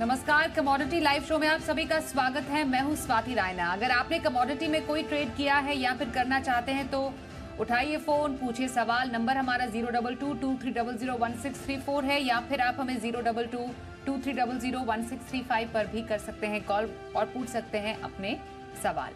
नमस्कार, commodity live show में आप सभी का स्वागत है। मैं हूं स्वाति रायना। अगर आपने कमोडिटी में कोई ट्रेड किया है या फिर करना चाहते हैं तो उठाइए फोन, पूछिए सवाल। नंबर हमारा 02223001634 है या फिर आप हमें 02223001635 पर भी कर सकते हैं कॉल और पूछ सकते हैं अपने सवाल।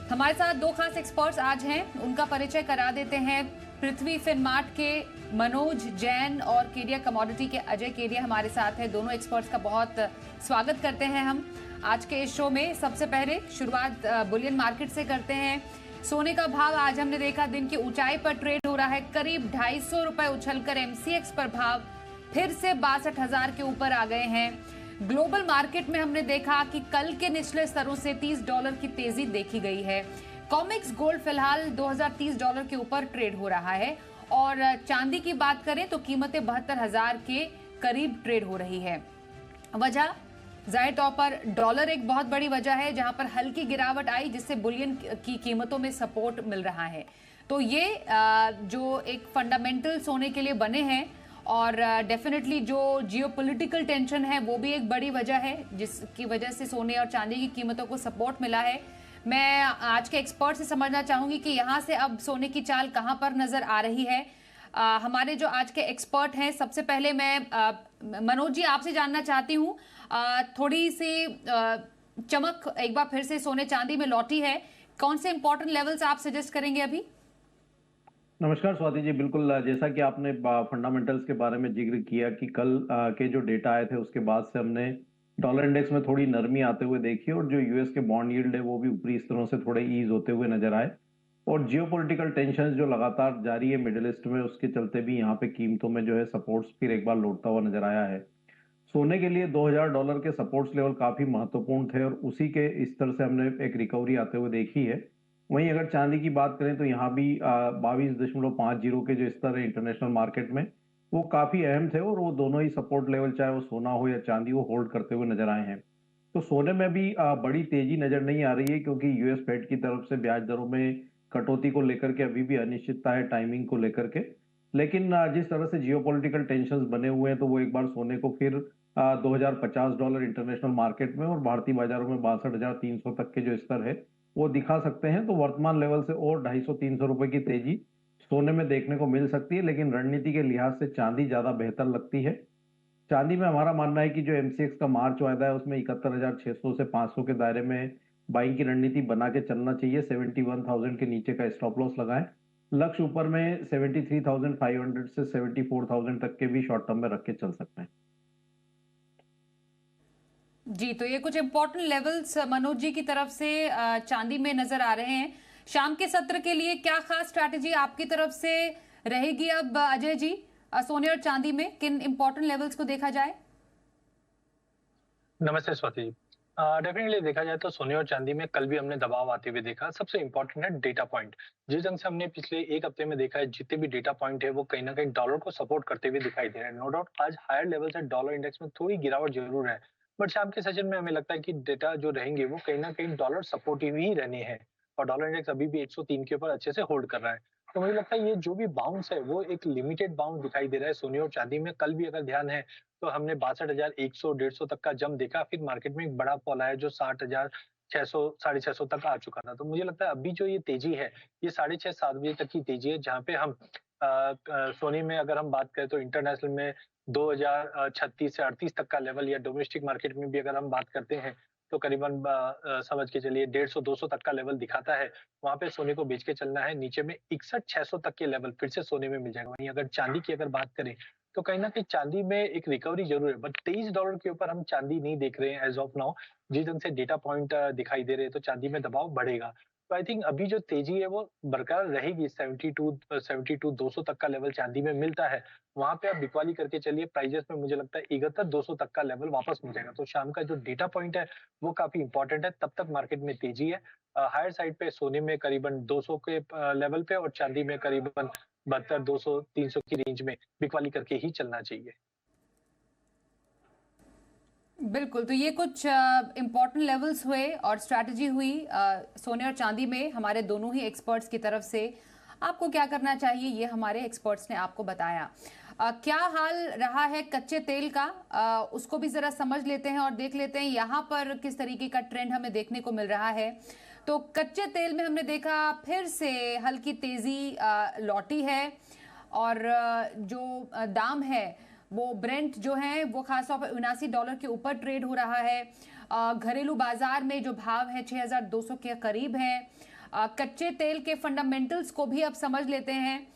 हमारे साथ दो खास एक्सपर्ट्स आज हैं, उनका परिचय करा देते हैं। पृथ्वी फिनमार्ट के मनोज जैन और केडिया कमोडिटी के अजय केडिया हमारे साथ हैं। दोनों एक्सपर्ट्स का बहुत स्वागत करते हैं हम आज के इस शो में। सबसे पहले शुरुआत बुलियन मार्केट से करते हैं। सोने का भाव आज हमने देखा दिन की ऊंचाई पर ट्रेड हो रहा है, करीब 250 रुपए उछलकर एमसीएक्स पर भाव फिर से 62,000 के ऊपर आ गए हैं। ग्लोबल मार्केट में हमने देखा कि कल के निचले स्तरों से $30 की तेजी देखी गई है। कॉमेक्स गोल्ड फिलहाल $2030 के ऊपर ट्रेड हो रहा है और चांदी की बात करें तो कीमतें 72,000 के करीब ट्रेड हो रही है। वजह जाहिर तौर पर डॉलर एक बहुत बड़ी वजह है, जहां पर हल्की गिरावट आई जिससे बुलियन की कीमतों में सपोर्ट मिल रहा है। तो ये जो एक फंडामेंटल सोने के लिए बने हैं और डेफिनेटली जो जियोपॉलिटिकल टेंशन है वो भी एक बड़ी वजह है जिसकी वजह से सोने और चांदी की कीमतों को सपोर्ट मिला है। मैं आज के एक्सपर्ट से समझना चाहूंगी कि यहाँ से अब सोने की चाल कहाँ पर नजर आ रही है। हमारे जो आज के एक्सपर्ट हैं, सबसे पहले मैं मनोज जी आपसे जानना चाहती हूँ, थोड़ी सी चमक एक बार फिर से सोने चांदी में लौटी है, कौन से इंपॉर्टेंट लेवल्स आप सजेस्ट करेंगे अभी? नमस्कार स्वाति जी, बिल्कुल जैसा कि आपने फंडामेंटल्स के बारे में जिक्र किया कि कल के जो डेटा आए थे उसके बाद से हमने डॉलर इंडेक्स में थोड़ी नरमी आते हुए देखी और जो यूएस के बॉन्ड यील्ड है वो भी ऊपरी स्तरों से थोड़े ईज होते हुए नजर आए और जियोपॉलिटिकल टेंशन जो लगातार जारी है मिडिल ईस्ट में, उसके चलते भी यहाँ पे कीमतों में जो है सपोर्ट्स फिर एक बार लौटता हुआ नजर आया है। सोने के लिए $2,000 के सपोर्ट्स लेवल काफी महत्वपूर्ण थे और उसी के स्तर से हमने एक रिकवरी आते हुए देखी है। वहीं अगर चांदी की बात करें तो यहाँ भी 22.50 के जो स्तर है इंटरनेशनल मार्केट में वो काफी अहम थे और वो दोनों ही सपोर्ट लेवल, चाहे वो सोना हो या चांदी, वो होल्ड करते हुए नजर आए हैं। तो सोने में भी बड़ी तेजी नजर नहीं आ रही है क्योंकि यूएस फेड की तरफ से ब्याज दरों में कटौती को लेकर के अभी भी अनिश्चितता है, टाइमिंग को लेकर के। लेकिन जिस तरह से जियोपॉलिटिकल टेंशंस बने हुए हैं तो वो एक बार सोने को फिर $2,050 इंटरनेशनल मार्केट में और भारतीय बाजारों में 62,300 तक के जो स्तर है वो दिखा सकते हैं। तो वर्तमान लेवल से और 250-300 रुपए की तेजी सोने में देखने को मिल सकती है, लेकिन रणनीति के लिहाज से चांदी ज्यादा बेहतर लगती है। चांदी में हमारा मानना है कि जो एमसीएक्स का मार्च वायदा है उसमें 71,600 से 500 के दायरे में बाइंग की रणनीति बना के चलना चाहिए। 71,000 के नीचे का स्टॉप लॉस लगाएं। लक्ष्य ऊपर में 73,500 से 74,000 तक के भी शॉर्ट टर्म में रख के चल सकते हैं। जी, तो ये कुछ इंपॉर्टेंट लेवल्स मनोज जी की तरफ से चांदी में नजर आ रहे हैं। शाम के सत्र के लिए क्या खास स्ट्रैटेजी आपकी तरफ से रहेगी अब अजय जी? सोने और चांदी में किन इंपॉर्टेंट लेवल्स को देखा जाए? नमस्ते स्वाति जी। डेफिनेटली देखा जाए तो सोने और चांदी में कल भी हमने दबाव आते हुए देखा। सबसे इंपॉर्टेंट है डेटा पॉइंट। जिस ढंग से हमने पिछले एक हफ्ते में देखा है, जितने भी डेटा पॉइंट है वो कहीं ना कहीं डॉलर को सपोर्ट करते हुए दिखाई दे रहे हैं। नो डाउट आज हायर लेवल से डॉलर इंडेक्स में थोड़ी गिरावट जरूर है, बट शाम के सेशन में हमें लगता है कि डेटा जो रहेंगे वो कहीं ना कहीं डॉलर सपोर्टिव ही रहने हैं और डॉलर इंडेक्स अभी भी 103 के ऊपर अच्छे से होल्ड कर रहा है। तो मुझे लगता है ये जो भी बाउंस है वो एक लिमिटेड बाउंस दिखाई दे रहा है सोने और चांदी में। कल भी अगर ध्यान है तो हमने 62,100 150 तक का जंप देखा, फिर मार्केट में एक बड़ा फॉल आया जो 60,600 650 तक आ चुका था। तो मुझे लगता है अभी जो ये तेजी है ये 6:30-7 बजे तक की तेजी है, जहाँ पे हम सोने में अगर हम बात करें तो इंटरनेशनल में 2036 से 38 तक का लेवल, या डोमेस्टिक मार्केट में भी अगर हम बात करते हैं तो करीबन समझ के चलिए 150-200 तक का लेवल दिखाता है। वहां पे सोने को बेच के चलना है। नीचे में 61,600 तक के लेवल फिर से सोने में मिल जाएगा। वहीं अगर चांदी की अगर बात करें तो कहीं ना कहीं चांदी में एक रिकवरी जरूर है, बट $23 के ऊपर हम चांदी नहीं देख रहे हैं एज ऑफ नाउ। जिस ढंग से डेटा पॉइंट दिखाई दे रहे हैं तो चांदी में दबाव बढ़ेगा। तो आई थिंक अभी जो तेजी है वो बरकरार रहेगी। 72-200 तक का लेवल चांदी में मिलता है, वहां पे आप बिकवाली करके चलिए। प्राइजेस में मुझे लगता है 71-200 तक का लेवल वापस मिल जाएगा। तो शाम का जो डेटा पॉइंट है वो काफी इंपॉर्टेंट है। तब तक मार्केट में तेजी है। हायर साइड पे सोने में करीबन 200 के लेवल पे और चांदी में करीबन 72-200-300 की रेंज में बिकवाली करके ही चलना चाहिए। बिल्कुल, तो ये कुछ इंपॉर्टेंट लेवल्स हुए और स्ट्रैटेजी हुई सोने और चांदी में हमारे दोनों ही एक्सपर्ट्स की तरफ से। आपको क्या करना चाहिए ये हमारे एक्सपर्ट्स ने आपको बताया। क्या हाल रहा है कच्चे तेल का, उसको भी जरा समझ लेते हैं और देख लेते हैं यहाँ पर किस तरीके का ट्रेंड हमें देखने को मिल रहा है। तो कच्चे तेल में हमने देखा फिर से हल्की तेजी लौटी है और जो दाम है वो ब्रेंट जो है वो खासतौर पर $79 के ऊपर ट्रेड हो रहा है। घरेलू बाजार में जो भाव है 6200 के करीब है। कच्चे तेल के फंडामेंटल्स को भी अब समझ लेते हैं।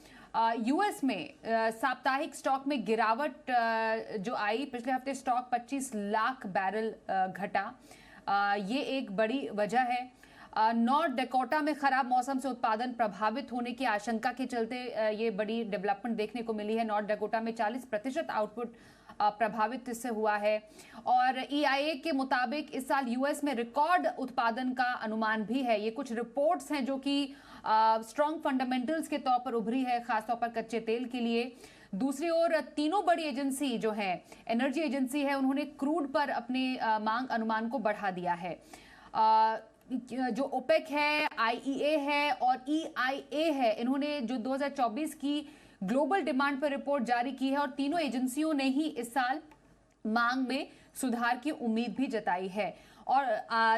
यूएस में साप्ताहिक स्टॉक में गिरावट जो आई, पिछले हफ्ते स्टॉक 25 लाख बैरल घटा, ये एक बड़ी वजह है। नॉर्थ डकोटा में खराब मौसम से उत्पादन प्रभावित होने की आशंका के चलते ये बड़ी डेवलपमेंट देखने को मिली है। नॉर्थ डकोटा में 40% आउटपुट प्रभावित इससे हुआ है। और EIA के मुताबिक इस साल यूएस में रिकॉर्ड उत्पादन का अनुमान भी है। ये कुछ रिपोर्ट्स हैं जो कि स्ट्रॉन्ग फंडामेंटल्स के तौर पर उभरी है, खासतौर पर कच्चे तेल के लिए। दूसरी ओर तीनों बड़ी एजेंसी जो है, एनर्जी एजेंसी है, उन्होंने क्रूड पर अपने मांग अनुमान को बढ़ा दिया है। जो ओपेक है, IEA है और EIA है, इन्होंने जो 2024 की ग्लोबल डिमांड पर रिपोर्ट जारी की है और तीनों एजेंसियों ने ही इस साल मांग में सुधार की उम्मीद भी जताई है। और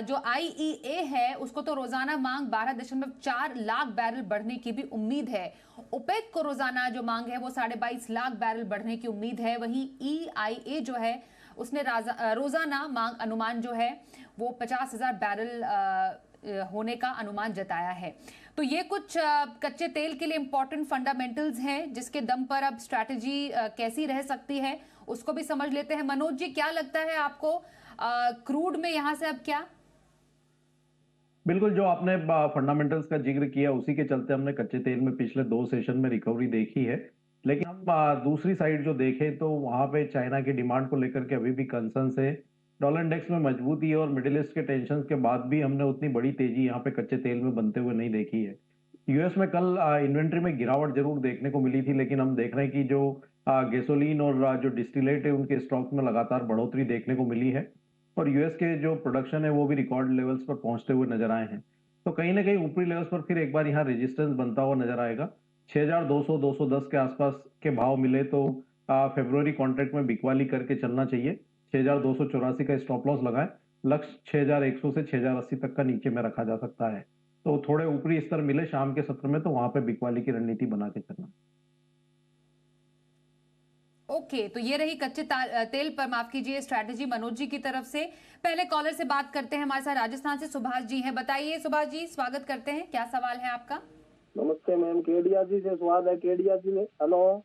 जो IEA है उसको तो रोजाना मांग 12.4 लाख बैरल बढ़ने की भी उम्मीद है। ओपेक को रोजाना जो मांग है वो 22.5 लाख बैरल बढ़ने की उम्मीद है। वहीं EIA जो है उसने रोजाना मांग अनुमान जो है वो 50,000 बैरल होने का अनुमान जताया है। तो ये कुछ कच्चे तेल के लिए इंपॉर्टेंट फंडामेंटल्स हैं जिसके दम पर अब स्ट्रैटेजी कैसी रह सकती है उसको भी समझ लेते हैं। मनोज जी, क्या लगता है आपको क्रूड में यहां से अब क्या? बिल्कुल, जो आपने फंडामेंटल्स का जिक्र किया उसी के चलते हमने कच्चे तेल में पिछले 2 सेशन में रिकवरी देखी है। लेकिन हम दूसरी साइड जो देखें तो वहां पे चाइना की डिमांड को लेकर के अभी भी कंसर्न्स है। डॉलर इंडेक्स में मजबूती है और मिडिल ईस्ट के टेंशन के बाद भी हमने उतनी बड़ी तेजी यहाँ पे कच्चे तेल में बनते हुए नहीं देखी है। यूएस में कल इन्वेंट्री में गिरावट जरूर देखने को मिली थी, लेकिन हम देख रहे हैं कि जो गैसोलीन और जो डिस्टिलेट है उनके स्टॉक में लगातार बढ़ोतरी देखने को मिली है और यूएस के जो प्रोडक्शन है वो भी रिकॉर्ड लेवल्स पर पहुंचते हुए नजर आए हैं। तो कहीं ना कहीं ऊपरी लेवल्स पर फिर एक बार यहाँ रेजिस्टेंस बनता हुआ नजर आएगा। 6200 210 के आसपास के भाव मिले तो फेब्रुवरी कॉन्ट्रैक्ट में बिकवाली करके चलना चाहिए। 6284 का स्टॉप लॉस लगाए, लक्ष्य 6100 से 6080 तक का नीचे में रखा जा सकता है। तो थोड़े ऊपरी स्तर मिले शाम के सत्र में तो वहां पे बिकवाली की रणनीति बना के चलना। ओके, तो ये रही कच्चे तेल पर, माफ कीजिए, स्ट्रैटेजी मनोज जी की तरफ से। पहले कॉलर से बात करते हैं, हमारे साथ राजस्थान से सुभाष जी हैं। बताइए सुभाष जी, स्वागत करते हैं, क्या सवाल है आपका? नमस्ते मैम, केडिया जी से सवाल है। केडिया जी ने हेलो।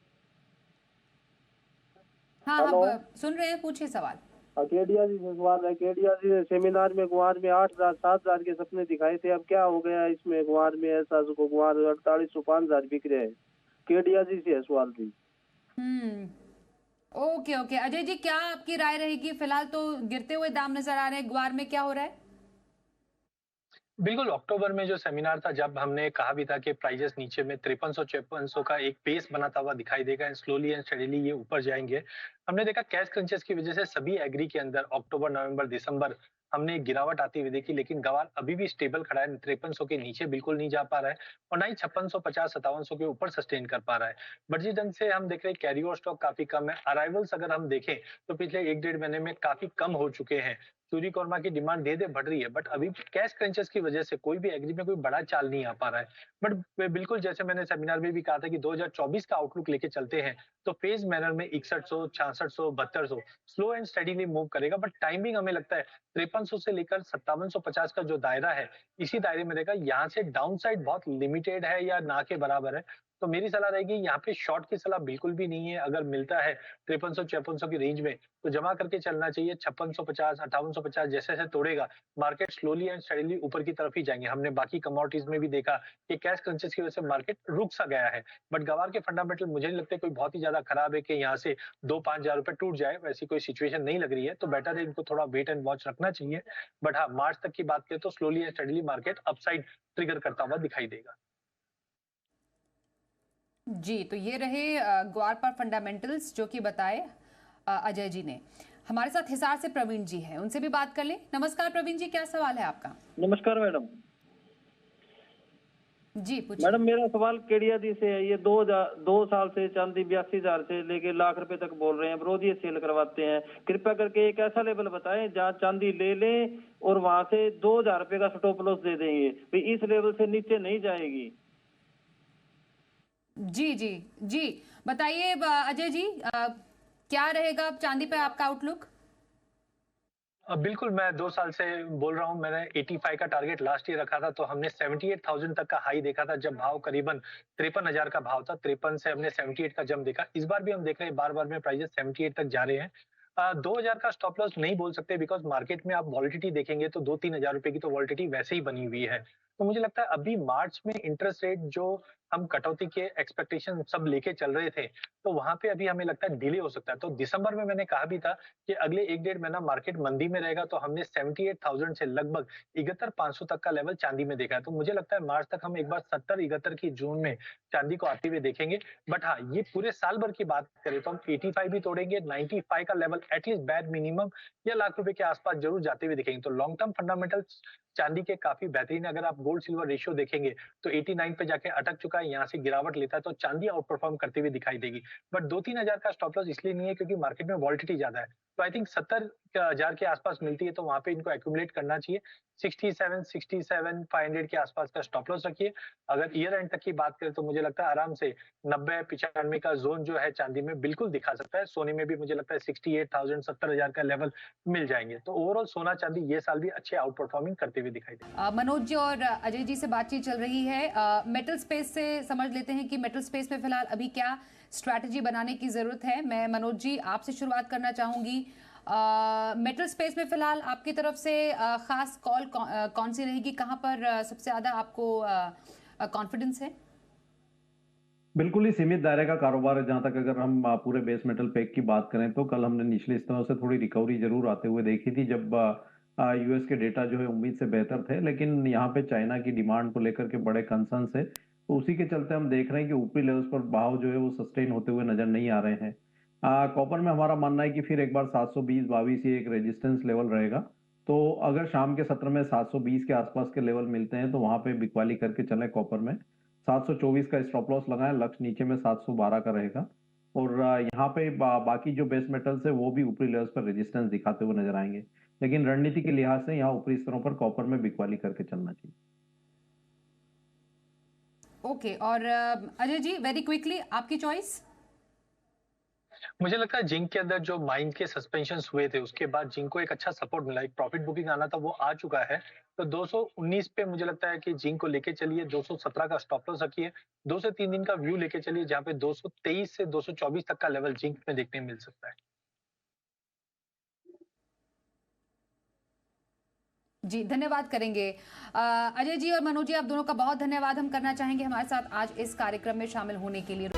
हाँ, हम सुन रहे हैं, पूछिए सवाल। केडिया जी से सवाल है। केडिया जी ने सेमिनार में गुआर में 8,000 7,000 के सपने दिखाए थे, अब क्या हो गया इसमें? गुआर में ऐसा गुआर 4800 5,000 बिक रहे हैं। केडिया जी से सवाल थी। ओके ओके, अजय जी क्या आपकी राय रहेगी? फिलहाल तो गिरते हुए दाम नजर आ रहे हैं, ग्वार में क्या हो रहा है? बिल्कुल, अक्टूबर में जो सेमिनार था, जब हमने कहा भी था कि प्राइजेस नीचे में 5300-5400 का एक पेस बनाता हुआ दिखाई देगा एंड स्लोली एंड स्टेडीली ये ऊपर जाएंगे। हमने देखा कैश क्रंचेस की वजह से सभी एग्री के अंदर अक्टूबर, नवंबर, दिसंबर हमने गिरावट आती हुई देखी, लेकिन गवार अभी भी स्टेबल खड़ा है, 5300 के नीचे बिल्कुल नहीं जा पा रहा है और ना ही 5650-5700 के ऊपर सस्टेन कर पा रहा है। बट जिस ढंग से हम देख रहे हैं कैरी ओवर स्टॉक काफी कम है। अराइवल्स अगर हम देखें तो पिछले 1-1.5 महीने में काफी कम हो चुके हैं। चूरी कौरमा की डिमांड धीरे धीरे बढ़ रही है, बट अभी कैश क्रंचेस की वजह से कोई भी एग्री में कोई बड़ा चाल नहीं आ पा रहा है। बट बिल्कुल जैसे मैंने सेमिनार में भी कहा था कि 2024 का आउटलुक लेके चलते हैं तो फेज मैनर में 6100, 6600, 7200 स्लो एंड स्टडीली मूव करेगा। बट टाइमिंग हमें लगता है 5300 से लेकर 5750 का जो दायरा है, इसी दायरे में रहेगा। यहाँ से डाउन साइड बहुत लिमिटेड है या ना के बराबर है। तो मेरी सलाह रहेगी यहाँ पे शॉर्ट की सलाह बिल्कुल भी नहीं है। अगर मिलता है 5300-5400 की रेंज में तो जमा करके चलना चाहिए। 5650, 5850 जैसे जैसे तोड़ेगा मार्केट स्लोली एंड स्टेडीली ऊपर की तरफ ही जाएंगे। हमने बाकी कमोडिटीज में भी देखा कि कैश क्रंचेस की वजह से मार्केट रुक सा गया है। बट गवार के फंडामेंटल मुझे नहीं लगता कोई बहुत ही ज्यादा खराब है कि यहाँ से 2-5 हजार रुपए टूट जाए, वैसी कोई सिचुएशन नहीं लग रही है। तो बेटर है इनको थोड़ा वेट एंड वॉच रखना चाहिए। बट हाँ, मार्च तक की बात करें तो slowly and steadily market upside trigger करता हुआ दिखाई देगा। जी, तो ये रहे ग्वार पर फंडामेंटल्स जो कि बताए अजय जी ने। हमारे साथ हिसार से प्रवीण जी हैं, उनसे भी बात कर ले। नमस्कार प्रवीण जी, क्या सवाल है आपका? नमस्कार मैडम। जी पूछिए। मैडम मेरा सवाल केडिया जी से है। ये 2 साल से चांदी 82,000 से लेके लाख रुपए तक बोल रहे हैं, रोज ये सेल करवाते हैं। कृपया करके एक ऐसा लेवल बताएं जहां चांदी ले लें और वहां से 2,000 रुपए का स्टॉप लॉस दे देंगे, भाई इस लेवल से नीचे नहीं जाएगी। जी जी जी, बताइए अजय जी, क्या रहेगा अब चांदी पे आपका आउटलुक? बिल्कुल, मैं 2 साल से बोल रहा हूँ, मैंने 85 का टारगेट लास्ट ईयर रखा था, तो हमने 78,000 तक का हाई देखा था, जब भाव करीबन 53,000 का भाव था। 53 से हमने 78 का जंप देखा। इस बार भी हम देख रहे हैं, बार-बार में प्राइसेस 78 तक जा रहे हैं। 2,000 का स्टॉप लॉस नहीं बोल सकते, बिकॉज़ मार्केट में आप वॉलेटिलिटी देखेंगे तो 2-3 हज़ार रुपए की तो वॉलेटिलिटी वैसे ही बनी हुई है। तो मुझे लगता है अभी मार्च में इंटरेस्ट रेट जो हम कटौती के एक्सपेक्टेशन सब लेके चल रहे थे, तो वहाँ पे अभी हमें लगता है डिले हो सकता है। तो दिसंबर में मैंने कहा भी था कि अगले 1 डेढ़ महीना मार्केट मंदी में रहेगा, तो हमने 78,000 से लगभग 71,500 तक का लेवल चांदी में देखा है। तो मुझे लगता है मार्च तक हम एक बार 70-71 की ज़ोन में चांदी को आते हुए देखेंगे। बट हाँ, ये पूरे साल भर की बात करें तो हम 85 भी तोड़ेंगे, 95 का लेवल एटलीस्ट बैड मिनिमम या लाख रुपए के आसपास जरूर जाते हुए दिखेंगे। तो लॉन्ग टर्म फंडामेंटल्स चांदी के काफी बेहतरीन है। अगर आप गोल्ड सिल्वर रेशियो देखेंगे तो 89 पे जाके अटक चुका है, यहाँ से गिरावट लेता है तो चांदी आउट परफॉर्म करते हुए दिखाई देगी। बट 2-3 हजार का स्टॉप लॉस इसलिए नहीं है क्योंकि मार्केट में वॉलिटिलिटी ज्यादा है। तो आई थिंक 70,000 के आसपास मिलती है तो वहां पे इनको एक्यूमुलेट करना चाहिए। 67 के आसपास का स्टॉप लॉस रखिए। अगर ईयर एंड तक की बात करें तो मुझे लगता है आराम से 90-95 का जोन जो है चांदी में बिल्कुल दिखा सकता है। सोने में भी मुझे लगता है 68,000 70,000 का लेवल मिल जाएंगे। तो ओवरऑल सोना चांदी ये साल भी अच्छे आउट परफॉर्मिंग करते हुए दिखाई दे। मनोज जी और अजय जी से बातचीत चल रही है। मेटल स्पेस से समझ लेते हैं कि मेटल स्पेस में फिलहाल अभी क्या स्ट्रैटेजी बनाने की जरूरत है। मैं मनोज जी आपसे शुरुआत करना चाहूंगी। मेटल स्पेस में फिलहाल आपकी तरफ से खास कॉल कौन सी रहेगी, कहां पर सबसे ज्यादा आपको कॉन्फिडेंस है? बिल्कुल ही सीमित दायरे का कारोबार है। जहां तक अगर हम पूरे बेस मेटल पैक की बात करें तो कल हमने निचले स्तरों से थोड़ी रिकवरी जरूर आते हुए देखी थी, जब यूएस के डेटा जो है उम्मीद से बेहतर थे, लेकिन यहाँ पे चाइना की डिमांड को लेकर के बड़े कंसर्न्स है। तो उसी के चलते हम देख रहे हैं कि ऊपरी लेवल्स पर भाव जो है वो सस्टेन होते हुए नजर नहीं आ रहे हैं। कॉपर में हमारा मानना है कि फिर एक बार 720-22 ही एक रेजिस्टेंस लेवल रहेगा। तो अगर शाम के सत्र में 720 के आसपास के लेवल मिलते हैं तो वहां पे बिकवाली करके चले कॉपर में। 724 का स्टॉप लॉस लगाएं, लक्ष्य नीचे में 712 का रहेगा। और यहाँ पे बाकी जो बेस मेटल्स है वो भी ऊपरी लेवल्स पर रेजिस्टेंस दिखाते हुए नजर आएंगे, लेकिन रणनीति के लिहाज से यहाँ ऊपरी स्तरों पर कॉपर में बिकवाली करके चलना चाहिए। ओके, और अजय जी वेरी क्विकली आपकी चॉइस? मुझे लगता है जिंक के अंदर जो माइन के सस्पेंशन हुए थे उसके बाद जिंक को एक अच्छा सपोर्ट मिला, एक प्रॉफिट बुकिंग आना था वो आ चुका है। तो 219 पे मुझे लगता है कि जिंक को लेके चलिए, 217 का स्टॉप लॉस रखिए, 2 से 3 दिन का व्यू लेके चलिए जहां पे 223 से 224 तक का लेवल जिंक में देखने मिल सकता है। जी धन्यवाद करेंगे। अजय जी और मनोज जी, आप दोनों का बहुत धन्यवाद हम करना चाहेंगे हमारे साथ आज इस कार्यक्रम में शामिल होने के लिए।